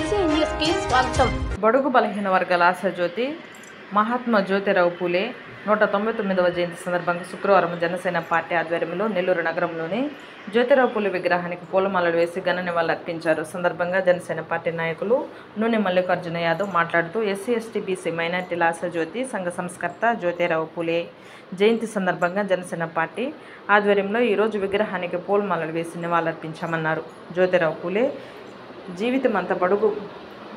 BCI News की स्वागतम। బడుగు బలహీన వర్గాల ఆశాజ్యోతి మహాత్మా జ్యోతిరావు పూలే 199వ జయంతి సందర్భంగా శుక్రవారం జనసేన పార్టీ ఆధ్వర్యంలో నెల్లూరు నగరంలోని జ్యోతిరావు పూలే విగ్రహానికి పూలమాలలు వేసి ఘన నివాళులర్పించారు. సందర్భంగా జనసేన పార్టీ నాయకులు నూనె మల్లికార్జున యాదవ్ మాట్లాడుతూ ఎస్సీ ఎస్టీ బీసీ మైనార్టీల ఆశాజ్యోతి సంఘ సంస్కర్త జ్యోతిరావు పూలే జయంతి సందర్భంగా జనసేన పార్టీ ఆధ్వర్యంలో ఈరోజు విగ్రహానికి పూలమాలలు వేసి నివాళులర్పించామన్నారు. జ్యోతిరావు పూలే జీవితం అంతా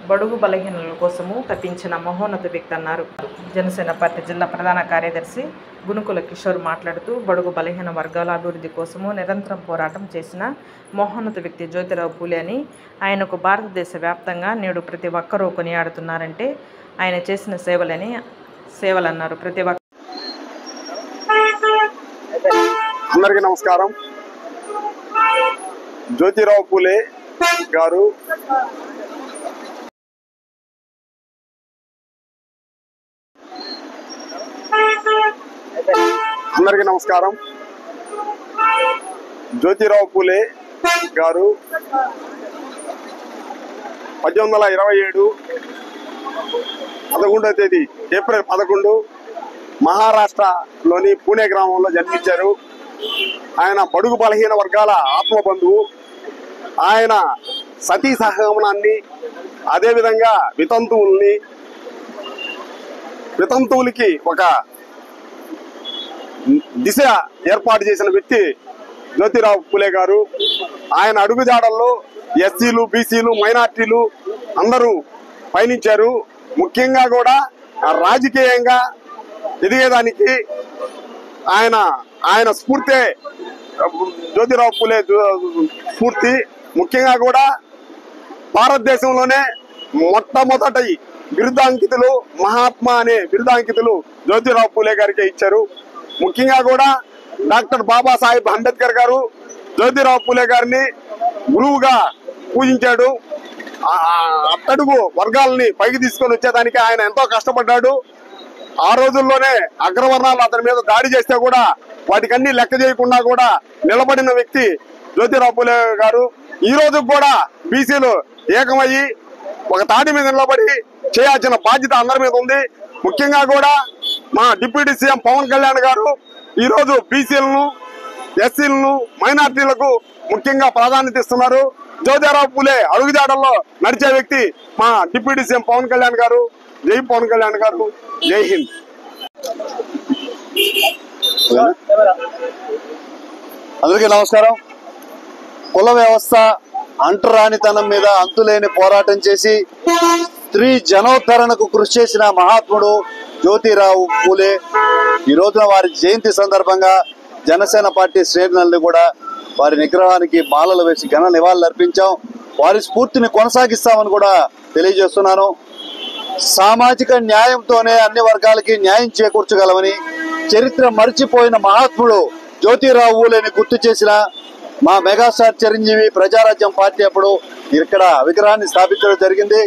బడుగు బలహీనుల కోసము తప్పించిన మహోన్నత వ్యక్తి అన్నారు. జనసేన పార్టీ జిల్లా ప్రధాన కార్యదర్శి గునుకుల కిషోర్ మాట్లాడుతూ బడుగు బలహీన వర్గాల అభివృద్ధి కోసము నిరంతరం పోరాటం చేసిన మహోన్నత వ్యక్తి జ్యోతిరావు పూలే అని, ఆయనకు భారతదేశ వ్యాప్తంగా నేడు ప్రతి ఒక్కరూ కొనియాడుతున్నారంటే ఆయన చేసిన సేవలన్నారు. ప్రతి ఒక్క అందరికీ నమస్కారం. జ్యోతిరావు పూలే గారు అందరికీ నమస్కారం. జ్యోతిరావు పూలే గారు 1827 11వ తేదీ ఏప్రిల్ 11 మహారాష్ట్రలోని పూణే గ్రామంలో జన్మించారు. ఆయన బడుగు బలహీన వర్గాల ఆత్మబంధువు. ఆయన సతీ సహగమనాన్ని, అదేవిధంగా వితంతువులకి ఒక దిశ ఏర్పాటు చేసిన వ్యక్తి జ్యోతిరావు పూలే గారు. ఆయన అడుగుజాడల్లో ఎస్సీలు, బీసీలు, మైనార్టీలు అందరూ పయనించారు. ముఖ్యంగా కూడా రాజకీయంగా ఎదిగేదానికి ఆయన స్ఫూర్తే జ్యోతిరావు పూలే స్ఫూర్తి. ముఖ్యంగా కూడా భారతదేశంలోనే మొట్టమొదటి బిరుదాంకితులు, మహాత్మా అనే బిరుదాంకితులు జ్యోతిరావు పూలే గారికి ఇచ్చారు. ముఖ్యంగా కూడా డాక్టర్ బాబాసాహెబ్ అంబేద్కర్ గారు జ్యోతిరావు పూలే గారిని గురువుగా పూజించాడు. అట్టడుగు వర్గాలని పైకి తీసుకొని వచ్చేదానికి ఆయన ఎంతో కష్టపడ్డాడు. ఆ రోజుల్లోనే అగ్రవర్ణాలు అతని మీద దాడి చేస్తే కూడా వాటికన్నీ లెక్క చేయకుండా కూడా నిలబడిన వ్యక్తి జ్యోతిరావు పూలే గారు. ఈ రోజు కూడా బీసీలు ఏకమయ్యి ఒక తాటి మీద నిలబడి చేయాల్సిన బాధ్యత అందరి మీద ఉంది. ముఖ్యంగా కూడా మా డిప్యూటీ సీఎం పవన్ కళ్యాణ్ గారు ఈ రోజు బీసీలను, ఎస్సీలను, మైనార్టీలకు ముఖ్యంగా ప్రాధాన్యత ఇస్తున్నారు. జ్యోతిరావు పూలే అడుగుజాడల్లో నడిచే వ్యక్తి మా డిప్యూటీ సీఎం పవన్ కళ్యాణ్ గారు. జై పవన్ కళ్యాణ్ గారు, జై హింద్. అందరికీ నమస్కారం. కుల వ్యవస్థ అంటరానితనం మీద అంతులేని పోరాటం చేసి స్త్రీ జనోద్ధరణకు కృషి చేసిన మహాత్ముడు జ్యోతిరావు పూలే. ఈ రోజున వారి జయంతి సందర్భంగా జనసేన పార్టీ శ్రేణులను కూడా వారి నిగ్రహానికి మాలలు వేసి ఘన నివాళులు అర్పించాం. వారి స్ఫూర్తిని కొనసాగిస్తామని కూడా తెలియజేస్తున్నాను. సామాజిక న్యాయంతోనే అన్ని వర్గాలకి న్యాయం చేకూర్చగలమని చరిత్ర మర్చిపోయిన మహాత్ముడు జ్యోతిరావు పూలేని గుర్తు చేసిన మా మెగాస్టార్ చిరంజీవి ప్రజారాజ్యం పార్టీ అప్పుడు ఇక్కడ విగ్రహాన్ని స్థాపించడం జరిగింది.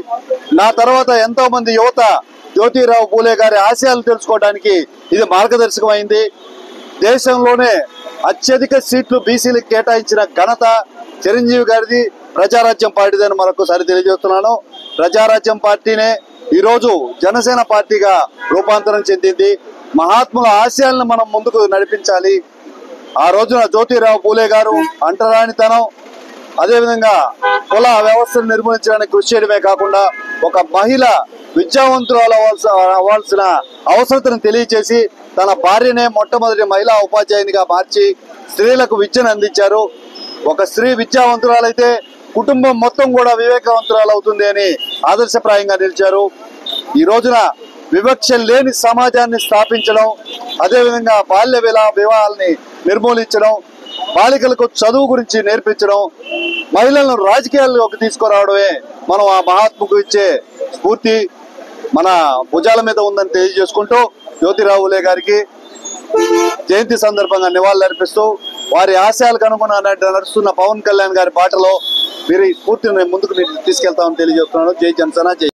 నా తర్వాత ఎంతో మంది యువత జ్యోతిరావు పూలే గారి ఆశయాలు తెలుసుకోవడానికి ఇది మార్గదర్శకమైంది. దేశంలోనే అత్యధిక సీట్లు బీసీలకు కేటాయించిన ఘనత చిరంజీవి గారిది, ప్రజారాజ్యం పార్టీదని మరొకసారి తెలియజేస్తున్నాను. ప్రజారాజ్యం పార్టీనే ఈరోజు జనసేన పార్టీగా రూపాంతరం చెందింది. మహాత్ముల ఆశయాలను మనం ముందుకు నడిపించాలి. ఆ రోజున జ్యోతిరావు పూలే గారు అంటరానితనం, అదేవిధంగా కుల వ్యవస్థను నిర్మూలించడానికి కృషి చేయడమే కాకుండా ఒక మహిళ విద్యావంతురాలు అవ్వాల్సిన అవసరతను తెలియచేసి తన భార్యనే మొట్టమొదటి మహిళా ఉపాధ్యాయునిగా మార్చి స్త్రీలకు విద్యను అందించారు. ఒక స్త్రీ విద్యావంతురాలైతే కుటుంబం మొత్తం కూడా వివేకవంతురాలు అవుతుంది అని ఆదర్శప్రాయంగా నిలిచారు. ఈ రోజున వివక్ష లేని సమాజాన్ని స్థాపించడం, అదేవిధంగా బాల్య వివాహాలని నిర్మూలించడం, బాలికలకు చదువు గురించి నేర్పించడం, మహిళలను రాజకీయాల్లోకి తీసుకురావడమే మనం ఆ మహాత్ముకు ఇచ్చే స్ఫూర్తి మన భుజాల మీద ఉందని తెలియజేసుకుంటూ జ్యోతిరావు పూలే గారికి జయంతి సందర్భంగా నివాళులు అర్పిస్తూ వారి ఆశయాలకు అనుగుణంగా నడుస్తున్న పవన్ కళ్యాణ్ గారి బాటలో మీరు ఈ స్ఫూర్తిని ముందుకు తీసుకెళ్తామని తెలియజేస్తున్నాను. జై జనసేన, జై.